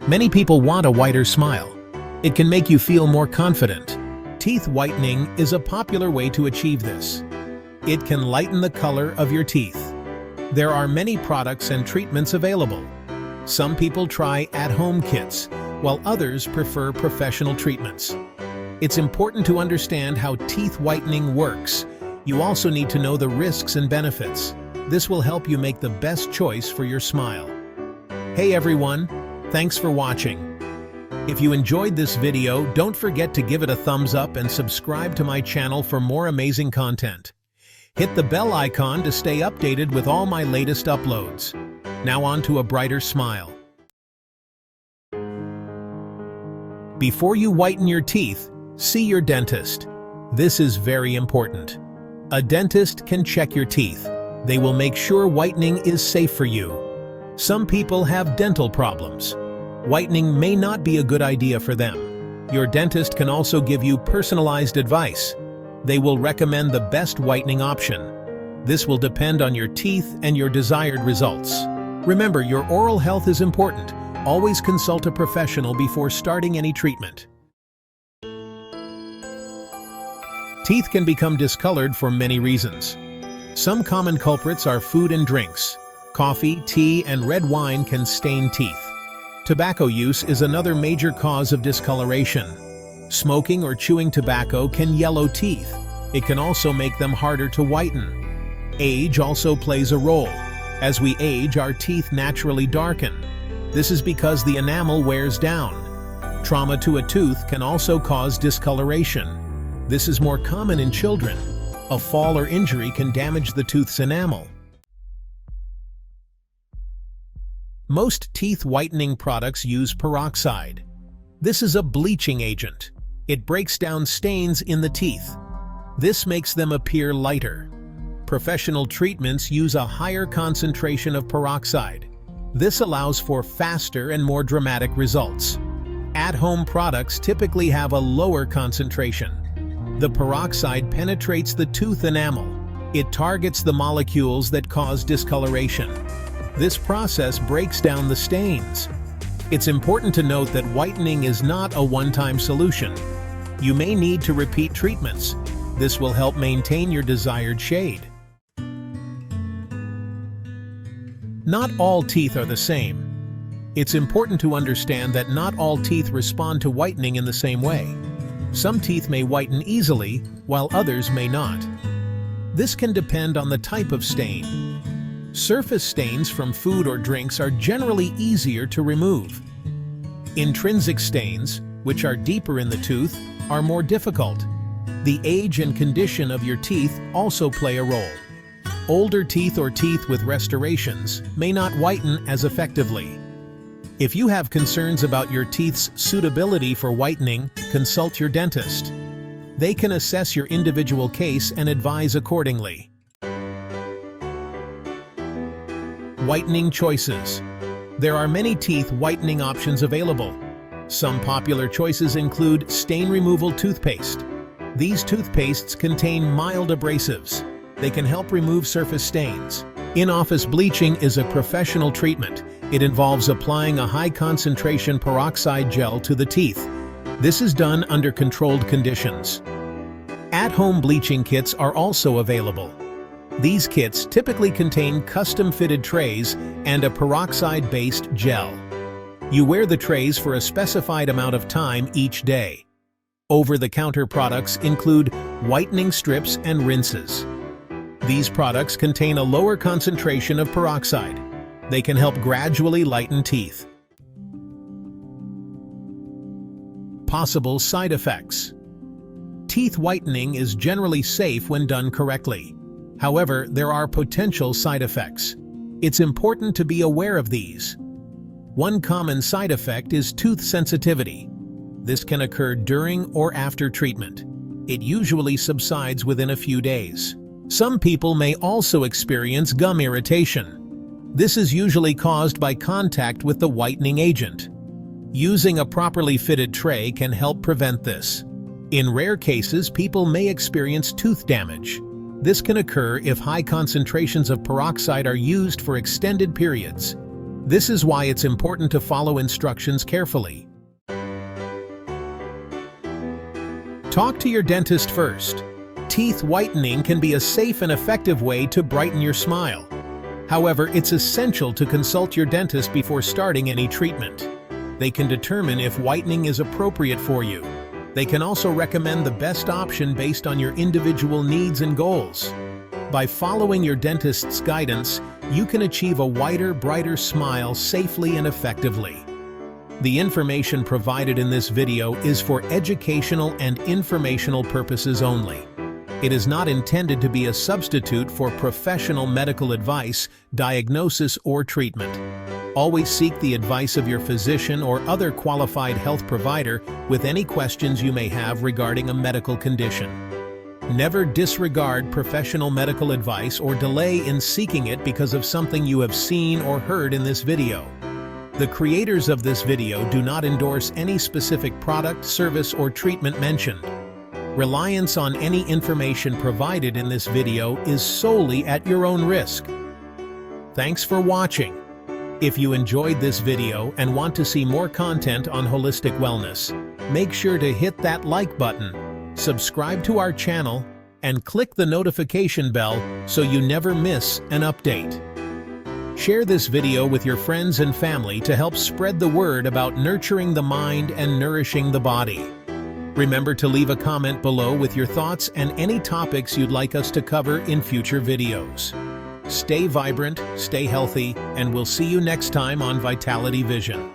Many people want a whiter smile. It can make you feel more confident. Teeth whitening is a popular way to achieve this. It can lighten the color of your teeth. There are many products and treatments available. Some people try at-home kits, while others prefer professional treatments. It's important to understand how teeth whitening works. You also need to know the risks and benefits. This will help you make the best choice for your smile. Hey everyone, thanks for watching. If you enjoyed this video, don't forget to give it a thumbs up and subscribe to my channel for more amazing content. Hit the bell icon to stay updated with all my latest uploads. Now on to a brighter smile. Before you whiten your teeth, see your dentist. This is very important. A dentist can check your teeth. They will make sure whitening is safe for you. Some people have dental problems. Whitening may not be a good idea for them. Your dentist can also give you personalized advice. They will recommend the best whitening option. This will depend on your teeth and your desired results. Remember, your oral health is important. Always consult a professional before starting any treatment. Teeth can become discolored for many reasons. Some common culprits are food and drinks. Coffee, tea, and red wine can stain teeth. Tobacco use is another major cause of discoloration. Smoking or chewing tobacco can yellow teeth. It can also make them harder to whiten. Age also plays a role. As we age, our teeth naturally darken. This is because the enamel wears down. Trauma to a tooth can also cause discoloration. This is more common in children. A fall or injury can damage the tooth's enamel. Most teeth whitening products use peroxide. This is a bleaching agent. It breaks down stains in the teeth. This makes them appear lighter. Professional treatments use a higher concentration of peroxide. This allows for faster and more dramatic results. At-home products typically have a lower concentration. The peroxide penetrates the tooth enamel. It targets the molecules that cause discoloration. This process breaks down the stains. It's important to note that whitening is not a one-time solution. You may need to repeat treatments. This will help maintain your desired shade. Not all teeth are the same. It's important to understand that not all teeth respond to whitening in the same way. Some teeth may whiten easily, while others may not. This can depend on the type of stain. Surface stains from food or drinks are generally easier to remove. Intrinsic stains, which are deeper in the tooth, are more difficult. The age and condition of your teeth also play a role. Older teeth or teeth with restorations may not whiten as effectively. If you have concerns about your teeth's suitability for whitening, consult your dentist. They can assess your individual case and advise accordingly. Whitening choices. There are many teeth whitening options available. Some popular choices include stain removal toothpaste. These toothpastes contain mild abrasives. They can help remove surface stains. In-office bleaching is a professional treatment. It involves applying a high-concentration peroxide gel to the teeth. This is done under controlled conditions. At-home bleaching kits are also available. These kits typically contain custom-fitted trays and a peroxide-based gel. You wear the trays for a specified amount of time each day. Over-the-counter products include whitening strips and rinses. These products contain a lower concentration of peroxide. They can help gradually lighten teeth. Possible side effects. Teeth whitening is generally safe when done correctly. However, there are potential side effects. It's important to be aware of these. One common side effect is tooth sensitivity. This can occur during or after treatment. It usually subsides within a few days. Some people may also experience gum irritation. This is usually caused by contact with the whitening agent. Using a properly fitted tray can help prevent this. In rare cases, people may experience tooth damage. This can occur if high concentrations of peroxide are used for extended periods. This is why it's important to follow instructions carefully. Talk to your dentist first. Teeth whitening can be a safe and effective way to brighten your smile. However, it's essential to consult your dentist before starting any treatment. They can determine if whitening is appropriate for you. They can also recommend the best option based on your individual needs and goals. By following your dentist's guidance, you can achieve a whiter, brighter smile safely and effectively. The information provided in this video is for educational and informational purposes only. It is not intended to be a substitute for professional medical advice, diagnosis, or treatment. Always seek the advice of your physician or other qualified health provider with any questions you may have regarding a medical condition. Never disregard professional medical advice or delay in seeking it because of something you have seen or heard in this video. The creators of this video do not endorse any specific product, service, or treatment mentioned. Reliance on any information provided in this video is solely at your own risk. Thanks for watching. If you enjoyed this video and want to see more content on holistic wellness, make sure to hit that like button, subscribe to our channel, and click the notification bell so you never miss an update. Share this video with your friends and family to help spread the word about nurturing the mind and nourishing the body. Remember to leave a comment below with your thoughts and any topics you'd like us to cover in future videos. Stay vibrant, stay healthy, and we'll see you next time on Vitality Vision.